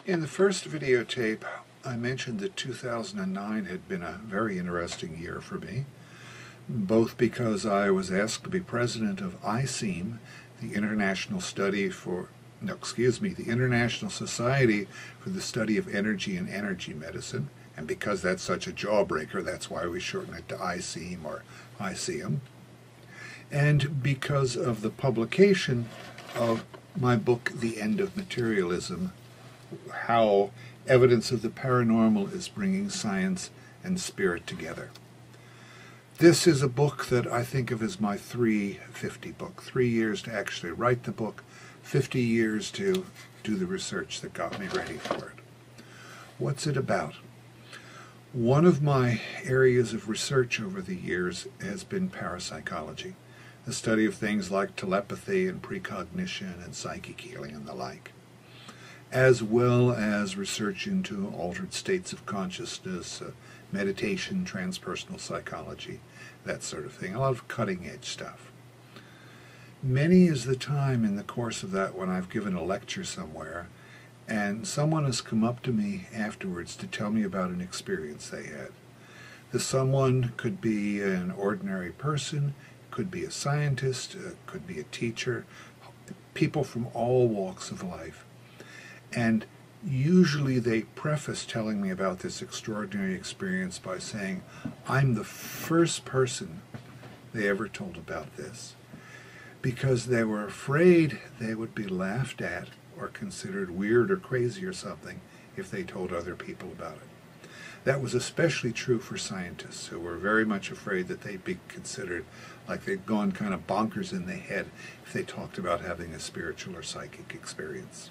In the first videotape, I mentioned that 2009 had been a very interesting year for me, both because I was asked to be president of ISSSEEM, the International Society for the Study of Energy and Energy Medicine, and because that's such a jawbreaker, that's why we shorten it to ISSSEEM or ISSSEEM, and because of the publication of my book, The End of Materialism, how evidence of the paranormal is bringing science and spirit together. This is a book that I think of as my 350 book. 3 years to actually write the book, 50 years to do the research that got me ready for it. What's it about? One of my areas of research over the years has been parapsychology, the study of things like telepathy and precognition and psychic healing and the like, as well as research into altered states of consciousness, meditation, transpersonal psychology, that sort of thing. A lot of cutting-edge stuff. Many is the time in the course of that when I've given a lecture somewhere and someone has come up to me afterwards to tell me about an experience they had. The someone could be an ordinary person, could be a scientist, could be a teacher, people from all walks of life. And usually they preface telling me about this extraordinary experience by saying, I'm the first person they ever told about this, because they were afraid they would be laughed at or considered weird or crazy or something if they told other people about it. That was especially true for scientists, who were very much afraid that they'd be considered like they'd gone kind of bonkers in the head if they talked about having a spiritual or psychic experience.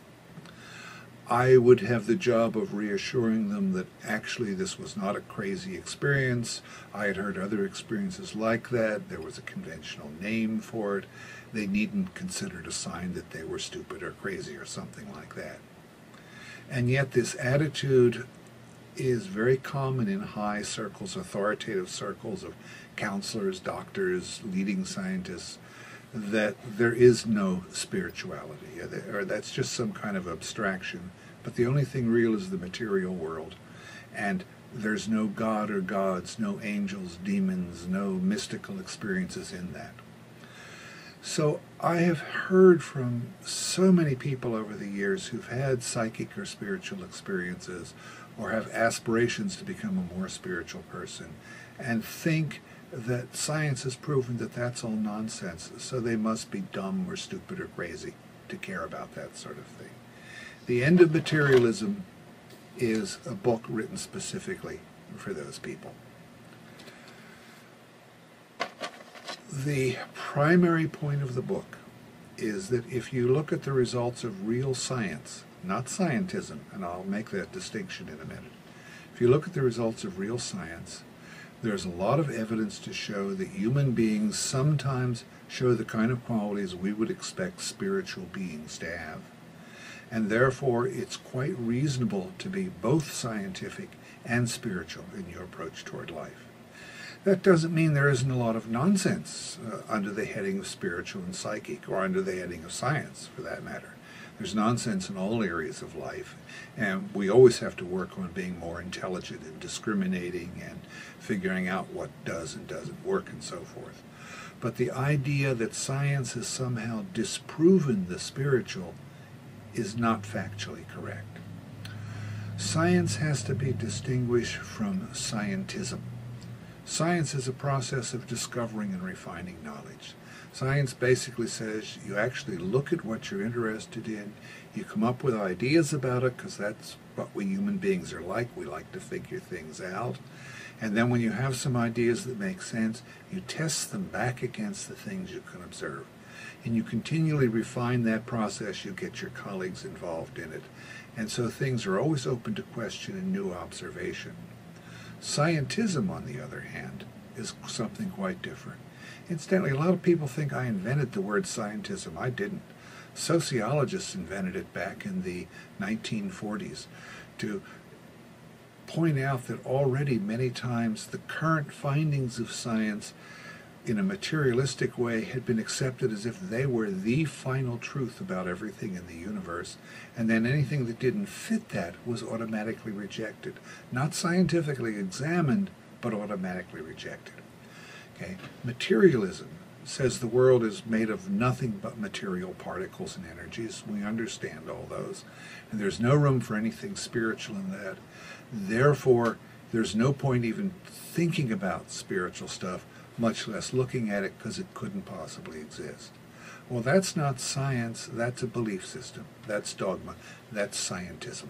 I would have the job of reassuring them that actually this was not a crazy experience. I had heard other experiences like that. There was a conventional name for it. They needn't consider it a sign that they were stupid or crazy or something like that. And yet this attitude is very common in high circles, authoritative circles of counselors, doctors, leading scientists, that there is no spirituality, or that's just some kind of abstraction, but the only thing real is the material world, and there's no God or gods, no angels, demons, no mystical experiences in that. So I have heard from so many people over the years who've had psychic or spiritual experiences or have aspirations to become a more spiritual person and think that science has proven that that's all nonsense, so they must be dumb or stupid or crazy to care about that sort of thing. The End of Materialism is a book written specifically for those people. The primary point of the book is that if you look at the results of real science, not scientism, and I'll make that distinction in a minute. If you look at the results of real science, there's a lot of evidence to show that human beings sometimes show the kind of qualities we would expect spiritual beings to have. And therefore, it's quite reasonable to be both scientific and spiritual in your approach toward life. That doesn't mean there isn't a lot of nonsense under the heading of spiritual and psychic, or under the heading of science, for that matter. There's nonsense in all areas of life, and we always have to work on being more intelligent and discriminating and figuring out what does and doesn't work and so forth. But the idea that science has somehow disproven the spiritual is not factually correct. Science has to be distinguished from scientism. Science is a process of discovering and refining knowledge. Science basically says you actually look at what you're interested in, you come up with ideas about it, because that's what we human beings are like. We like to figure things out. And then when you have some ideas that make sense, you test them back against the things you can observe. And you continually refine that process. You get your colleagues involved in it. And so things are always open to question and new observation. Scientism, on the other hand, is something quite different. Incidentally, a lot of people think I invented the word scientism. I didn't. Sociologists invented it back in the 1940s to point out that already many times the current findings of science in a materialistic way, had been accepted as if they were the final truth about everything in the universe, and then anything that didn't fit that was automatically rejected. Not scientifically examined, but automatically rejected. Okay? Materialism says the world is made of nothing but material particles and energies. We understand all those. And there's no room for anything spiritual in that. Therefore, there's no point even thinking about spiritual stuff, much less looking at it, because it couldn't possibly exist. Well, that's not science, that's a belief system. That's dogma, that's scientism.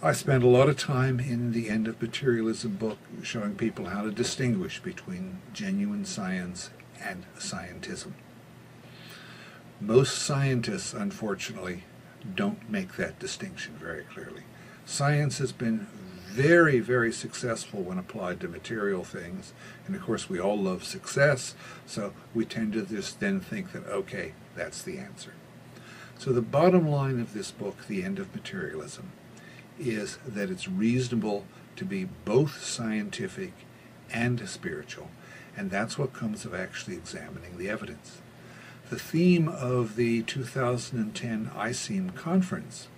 I spent a lot of time in the End of Materialism book showing people how to distinguish between genuine science and scientism. Most scientists, unfortunately, don't make that distinction very clearly. Science has been very, very successful when applied to material things, and of course we all love success, so we tend to just then think that, okay, that's the answer. So the bottom line of this book, The End of Materialism, is that it's reasonable to be both scientific and spiritual, and that's what comes of actually examining the evidence. The theme of the 2010 ISSEEM conference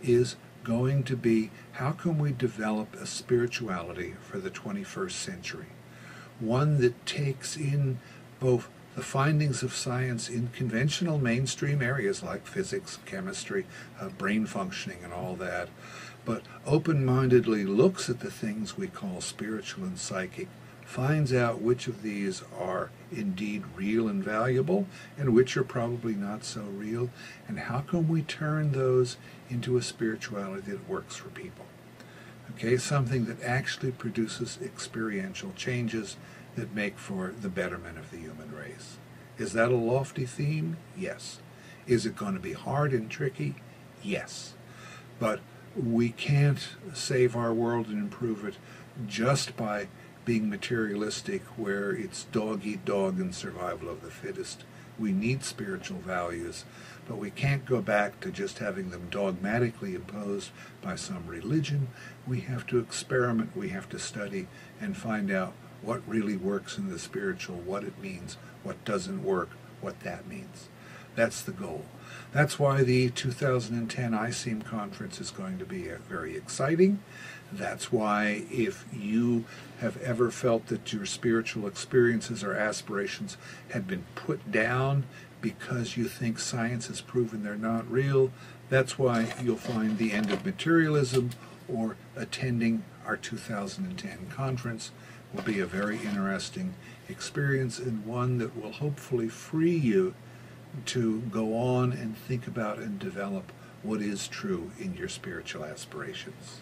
is going to be, how can we develop a spirituality for the 21st century? One that takes in both the findings of science in conventional mainstream areas like physics, chemistry, brain functioning and all that, but open-mindedly looks at the things we call spiritual and psychic, finds out which of these are indeed real and valuable and which are probably not so real, and how can we turn those into a spirituality that works for people. Okay, something that actually produces experiential changes that make for the betterment of the human race. Is that a lofty theme? Yes. Is it going to be hard and tricky? Yes. But we can't save our world and improve it just by being materialistic, where it's dog eat dog and survival of the fittest. We need spiritual values, but we can't go back to just having them dogmatically imposed by some religion. We have to experiment, we have to study and find out what really works in the spiritual, what it means, what doesn't work, what that means. That's the goal. That's why the 2010 ISSEEM conference is going to be very exciting. That's why, if you have ever felt that your spiritual experiences or aspirations had been put down because you think science has proven they're not real, that's why you'll find the End of Materialism or attending our 2010 conference will be a very interesting experience, and one that will hopefully free you to go on and think about and develop what is true in your spiritual aspirations.